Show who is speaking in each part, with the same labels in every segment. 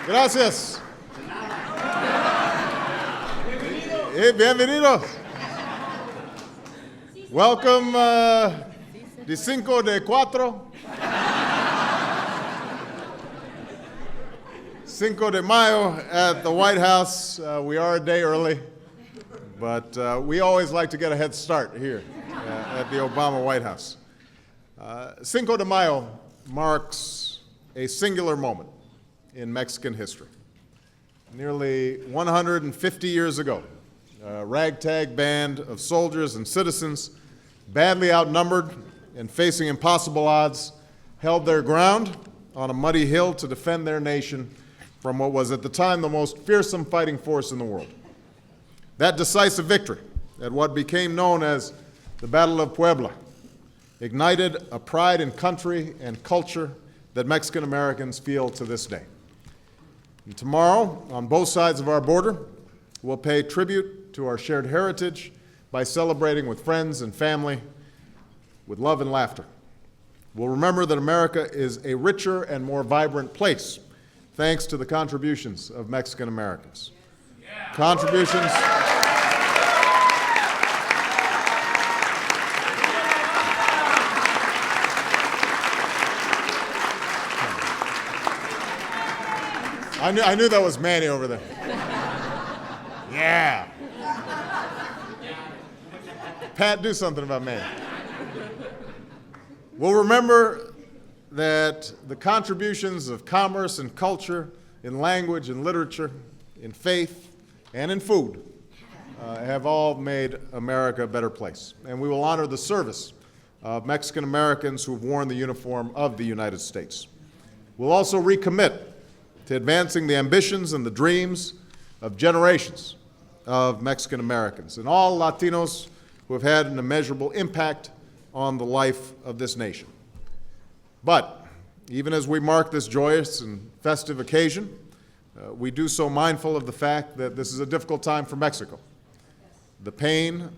Speaker 1: Gracias. Bienvenidos. Welcome the Cinco de Cuatro. Cinco de Mayo at the White House. We are a day early, but we always like to get a head start here at the Obama White House. Cinco de Mayo marks a singular moment in Mexican history. Nearly 150 years ago, a ragtag band of soldiers and citizens, badly outnumbered and facing impossible odds, held their ground on a muddy hill to defend their nation from what was at the time the most fearsome fighting force in the world. That decisive victory at what became known as the Battle of Puebla ignited a pride in country and culture that Mexican Americans feel to this day. And tomorrow, on both sides of our border, we'll pay tribute to our shared heritage by celebrating with friends and family, with love and laughter. We'll remember that America is a richer and more vibrant place thanks to the contributions of Mexican Americans. Contributions. I knew that was Manny over there. Yeah. Pat, do something about Manny. We'll remember that the contributions of commerce and culture, in language and literature, in faith, and in food have all made America a better place. And we will honor the service of Mexican Americans who've worn the uniform of the United States. We'll also recommit to advancing the ambitions and the dreams of generations of Mexican Americans and all Latinos who have had an immeasurable impact on the life of this nation. But even as we mark this joyous and festive occasion, we do so mindful of the fact that this is a difficult time for Mexico. The pain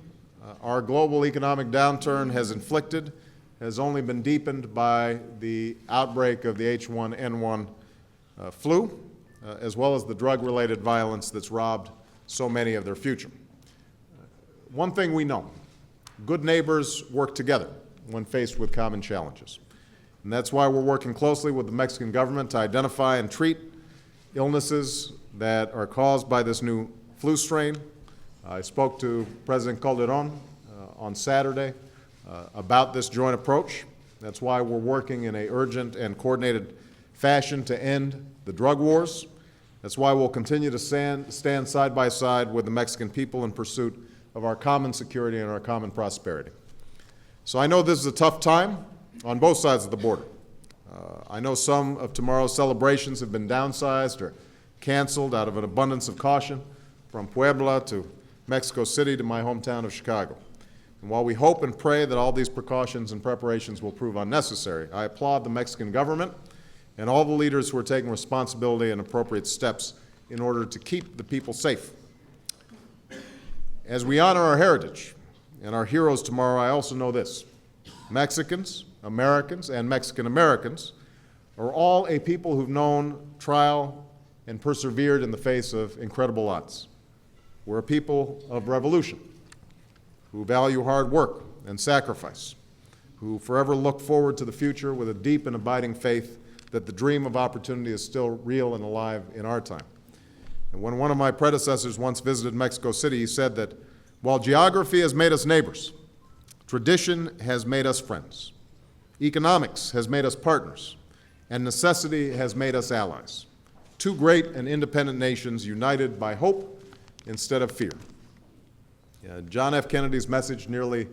Speaker 1: our global economic downturn has inflicted has only been deepened by the outbreak of the H1N1 flu, as well as the drug-related violence that's robbed so many of their future. One thing we know, good neighbors work together when faced with common challenges. And that's why we're working closely with the Mexican government to identify and treat illnesses that are caused by this new flu strain. I spoke to President Calderon on Saturday about this joint approach. That's why we're working in an urgent and coordinated fashion to end the drug wars. That's why we'll continue to stand side by side with the Mexican people in pursuit of our common security and our common prosperity. So I know this is a tough time on both sides of the border. I know some of tomorrow's celebrations have been downsized or canceled out of an abundance of caution, from Puebla to Mexico City to my hometown of Chicago. And while we hope and pray that all these precautions and preparations will prove unnecessary, I applaud the Mexican government and all the leaders who are taking responsibility and appropriate steps in order to keep the people safe. As we honor our heritage and our heroes tomorrow, I also know this: Mexicans, Americans, and Mexican Americans are all a people who've known trial and persevered in the face of incredible odds. We're a people of revolution who value hard work and sacrifice, who forever look forward to the future with a deep and abiding faith that the dream of opportunity is still real and alive in our time. And when one of my predecessors once visited Mexico City, he said that while geography has made us neighbors, tradition has made us friends, economics has made us partners, and necessity has made us allies. Two great and independent nations united by hope instead of fear. John F. Kennedy's message nearly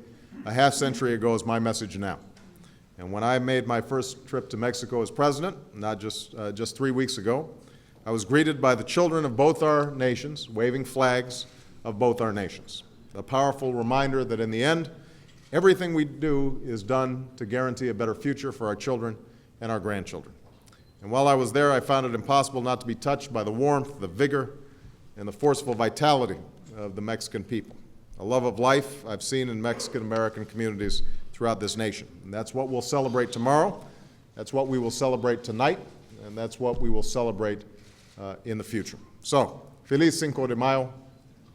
Speaker 1: a half century ago is my message now. And when I made my first trip to Mexico as president, not just 3 weeks ago, I was greeted by the children of both our nations, waving flags of both our nations. A powerful reminder that in the end, everything we do is done to guarantee a better future for our children and our grandchildren. And while I was there, I found it impossible not to be touched by the warmth, the vigor, and the forceful vitality of the Mexican people. A love of life I've seen in Mexican-American communities throughout this nation. And that's what we'll celebrate tomorrow, that's what we will celebrate tonight, and that's what we will celebrate in the future. So, Feliz Cinco de Mayo.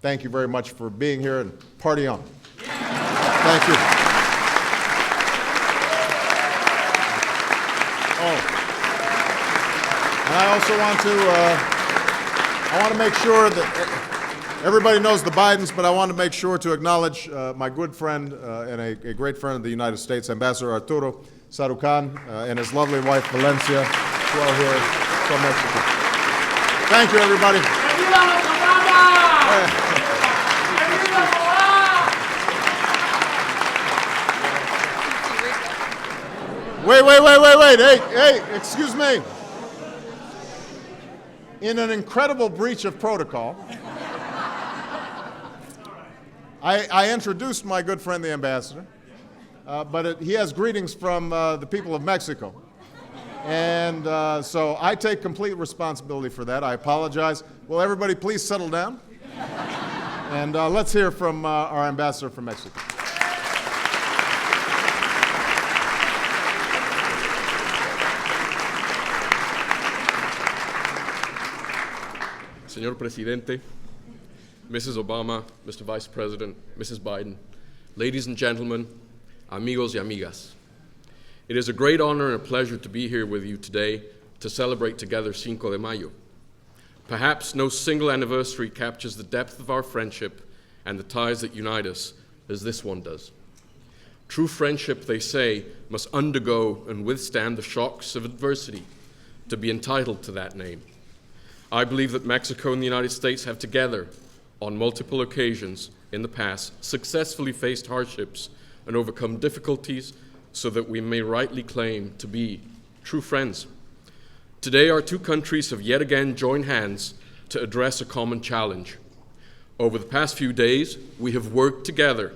Speaker 1: Thank you very much for being here, and party on. Thank you. Oh, and I also want to make sure that everybody knows the Bidens, but I want to make sure to acknowledge my good friend and a great friend of the United States, Ambassador Arturo, Sarukhan, and his lovely wife, Valencia, who are here from Mexico. Thank you, everybody. Wait. Hey, excuse me. In an incredible breach of protocol, I introduced my good friend, the ambassador, but he has greetings from the people of Mexico. And so I take complete responsibility for that. I apologize. Will everybody please settle down? And let's hear from our ambassador from Mexico.
Speaker 2: Señor Presidente, Mrs. Obama, Mr. Vice President, Mrs. Biden, ladies and gentlemen, amigos y amigas. It is a great honor and a pleasure to be here with you today to celebrate together Cinco de Mayo. Perhaps no single anniversary captures the depth of our friendship and the ties that unite us as this one does. True friendship, they say, must undergo and withstand the shocks of adversity to be entitled to that name. I believe that Mexico and the United States have together, on multiple occasions in the past, successfully faced hardships and overcome difficulties so that we may rightly claim to be true friends. Today, our two countries have yet again joined hands to address a common challenge. Over the past few days, we have worked together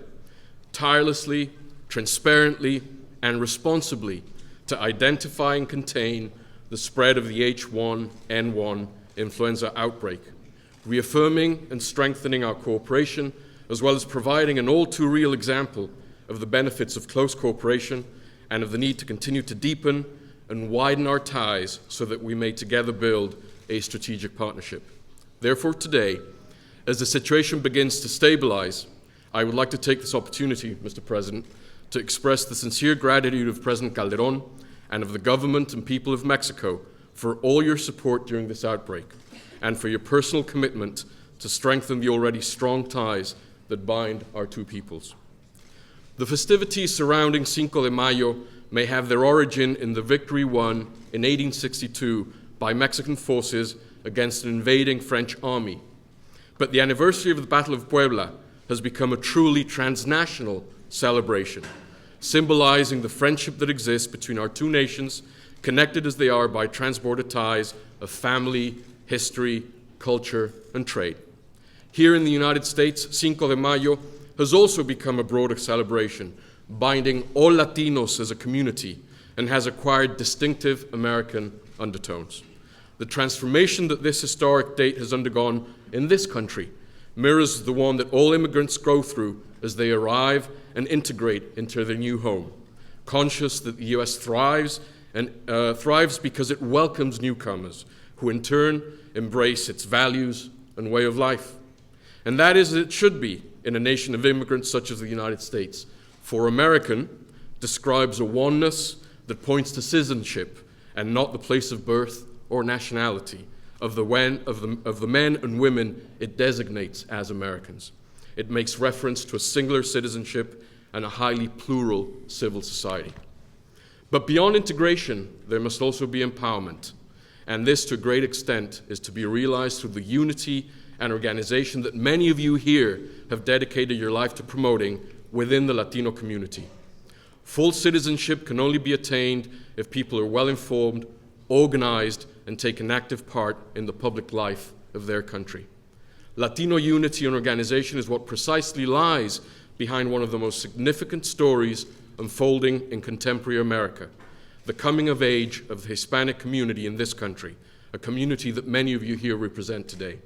Speaker 2: tirelessly, transparently, and responsibly to identify and contain the spread of the H1N1 influenza outbreak, reaffirming and strengthening our cooperation, as well as providing an all-too-real example of the benefits of close cooperation and of the need to continue to deepen and widen our ties so that we may together build a strategic partnership. Therefore, today, as the situation begins to stabilize, I would like to take this opportunity, Mr. President, to express the sincere gratitude of President Calderón and of the government and people of Mexico for all your support during this outbreak and for your personal commitment to strengthen the already strong ties that bind our two peoples. The festivities surrounding Cinco de Mayo may have their origin in the victory won in 1862 by Mexican forces against an invading French army. But the anniversary of the Battle of Puebla has become a truly transnational celebration, symbolizing the friendship that exists between our two nations, connected as they are by transborder ties of family, history, culture, and trade. Here in the United States, Cinco de Mayo has also become a broader celebration, binding all Latinos as a community, and has acquired distinctive American undertones. The transformation that this historic date has undergone in this country mirrors the one that all immigrants go through as they arrive and integrate into their new home, conscious that the U.S. thrives because it welcomes newcomers who in turn embrace its values and way of life. And that is as it should be in a nation of immigrants such as the United States. For American describes a oneness that points to citizenship and not the place of birth or nationality of the men and women it designates as Americans. It makes reference to a singular citizenship and a highly plural civil society. But beyond integration, there must also be empowerment. And this, to a great extent, is to be realized through the unity and organization that many of you here have dedicated your life to promoting within the Latino community. Full citizenship can only be attained if people are well-informed, organized, and take an active part in the public life of their country. Latino unity and organization is what precisely lies behind one of the most significant stories unfolding in contemporary America, the coming of age of the Hispanic community in this country, a community that many of you here represent today.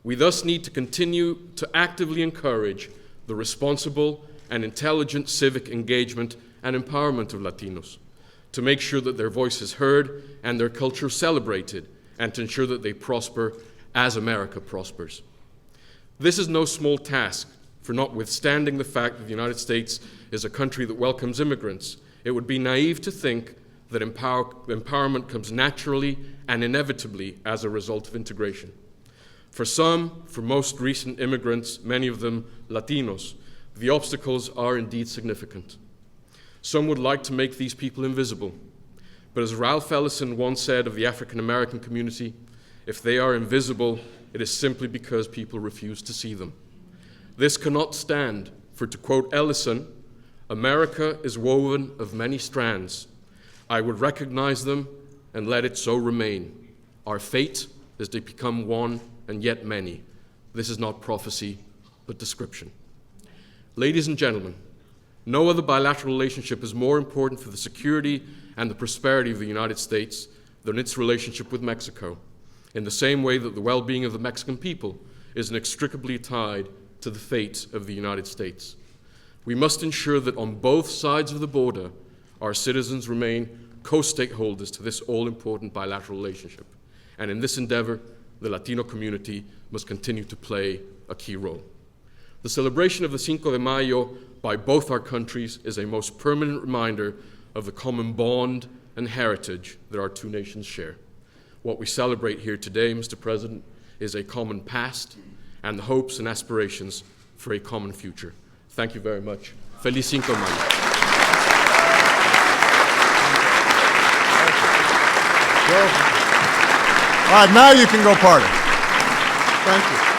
Speaker 2: We thus need to continue to actively encourage the responsible and intelligent civic engagement and empowerment of Latinos, to make sure that their voice is heard and their culture celebrated, and to ensure that they prosper as America prospers. This is no small task, for notwithstanding the fact that the United States is a country that welcomes immigrants, it would be naive to think that empowerment comes naturally and inevitably as a result of integration. For most recent immigrants, many of them Latinos, the obstacles are indeed significant. Some would like to make these people invisible. But as Ralph Ellison once said of the African American community, if they are invisible, it is simply because people refuse to see them. This cannot stand, for to quote Ellison, "America is woven of many strands. I would recognize them and let it so remain. Our fate is to become one and yet many. This is not prophecy, but description." Ladies and gentlemen, no other bilateral relationship is more important for the security and the prosperity of the United States than its relationship with Mexico, in the same way that the well-being of the Mexican people is inextricably tied to the fate of the United States. We must ensure that on both sides of the border, our citizens remain co-stakeholders to this all-important bilateral relationship. And in this endeavor, the Latino community must continue to play a key role. The celebration of the Cinco de Mayo by both our countries is a most permanent reminder of the common bond and heritage that our two nations share. What we celebrate here today, Mr. President, is a common past and the hopes and aspirations for a common future. Thank you very much. Feliz Cinco de Mayo.
Speaker 1: All right, now you can go party. Thank you.